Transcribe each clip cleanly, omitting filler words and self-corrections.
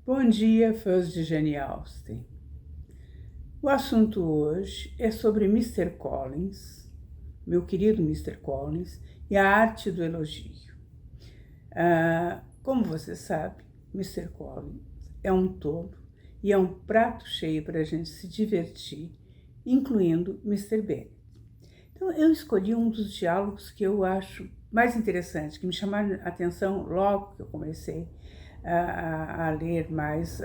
Bom dia, fãs de Jane Austen. O assunto hoje é sobre Mr. Collins, meu querido Mr. Collins, e a arte do elogio. Como você sabe, Mr. Collins é um tolo e é um prato cheio para a gente se divertir, incluindo Mr. Bennet. Então, eu escolhi um dos diálogos que eu acho mais interessante, que me chamaram a atenção logo que eu comecei a ler mais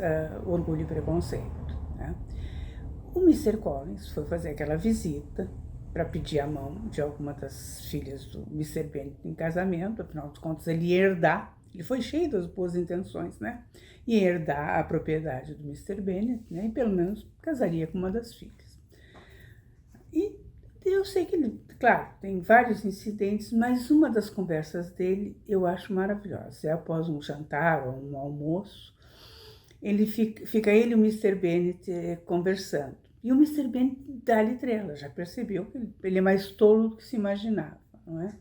Orgulho e Preconceito. Né? O Mr. Collins foi fazer aquela visita para pedir a mão de alguma das filhas do Mr. Bennet em casamento, afinal de contas ele ia herdar, ele foi cheio das boas intenções, né? Ia herdar a propriedade do Mr. Bennet, né? E pelo menos casaria com uma das filhas. E eu sei que ele, claro, tem vários incidentes, mas uma das conversas dele eu acho maravilhosa. É após um jantar ou um almoço, fica ele e o Mr. Bennet conversando. E o Mr. Bennet dá-lhe trela, já percebeu que ele é mais tolo do que se imaginava, não é?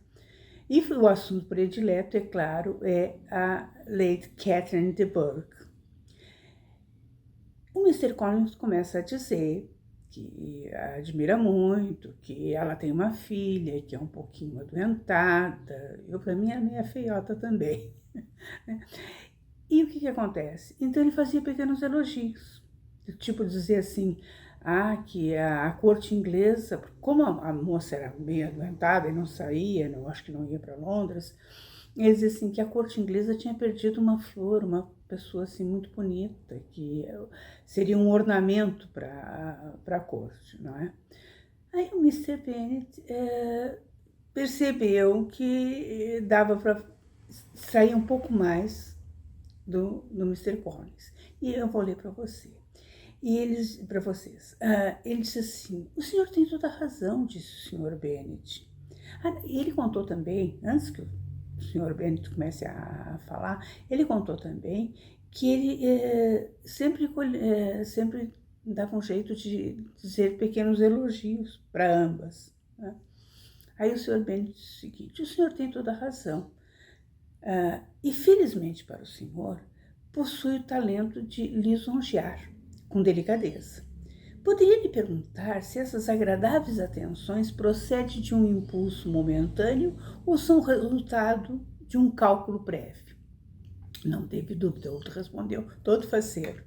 E o assunto predileto, é claro, é a Lady Catherine de Bourgh. O Mr. Collins começa a dizer que a admira muito, que ela tem uma filha que é um pouquinho adoentada. Para mim, é meio feiota também. E o que acontece? Então, ele fazia pequenos elogios, tipo dizer assim, que a corte inglesa, como a moça era meio adoentada e não saía, acho que não ia para Londres, ele dizia assim, que a corte inglesa tinha perdido uma flor, uma pessoa assim muito bonita, que seria um ornamento para a corte, não é? Aí o Mr. Bennet percebeu que dava para sair um pouco mais do Mr. Collins. E eu vou ler para você. Para vocês. Ele disse assim: o senhor tem toda a razão, disse o Sr. Bennet. Ele contou também, antes que o Sr. Bennet comece a falar, ele contou também que ele sempre dava um jeito de dizer pequenos elogios para ambas. Né? Aí o Sr. Bennet disse o seguinte: o senhor tem toda a razão. E felizmente para o senhor, possui o talento de lisonjear com delicadeza. Poderia lhe perguntar se essas agradáveis atenções procedem de um impulso momentâneo ou são resultado de um cálculo prévio? Não teve dúvida, o outro respondeu, todo faceiro.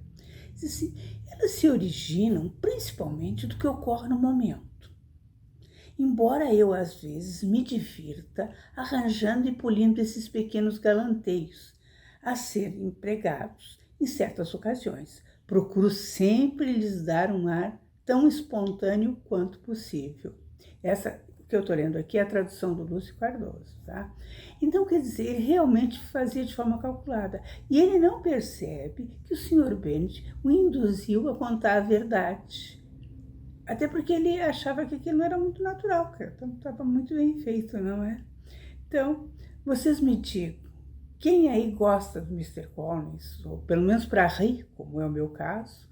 Disse, elas se originam principalmente do que ocorre no momento. Embora eu, às vezes, me divirta arranjando e polindo esses pequenos galanteios a serem empregados em certas ocasiões, procuro sempre lhes dar um ar tão espontâneo quanto possível. Essa que eu estou lendo aqui é a tradução do Lúcio Cardoso, tá? Então, quer dizer, ele realmente fazia de forma calculada. E ele não percebe que o Sr. Bennet o induziu a contar a verdade. Até porque ele achava que aquilo não era muito natural, que estava muito bem feito, não é? Então, vocês me digam, quem aí gosta do Mr. Collins, ou pelo menos para rir, como é o meu caso,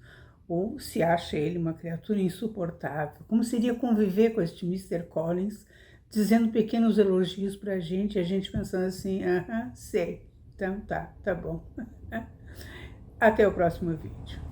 ou se acha ele uma criatura insuportável? Como seria conviver com este Mr. Collins, dizendo pequenos elogios para a gente pensando assim, sei, então tá bom. Até o próximo vídeo.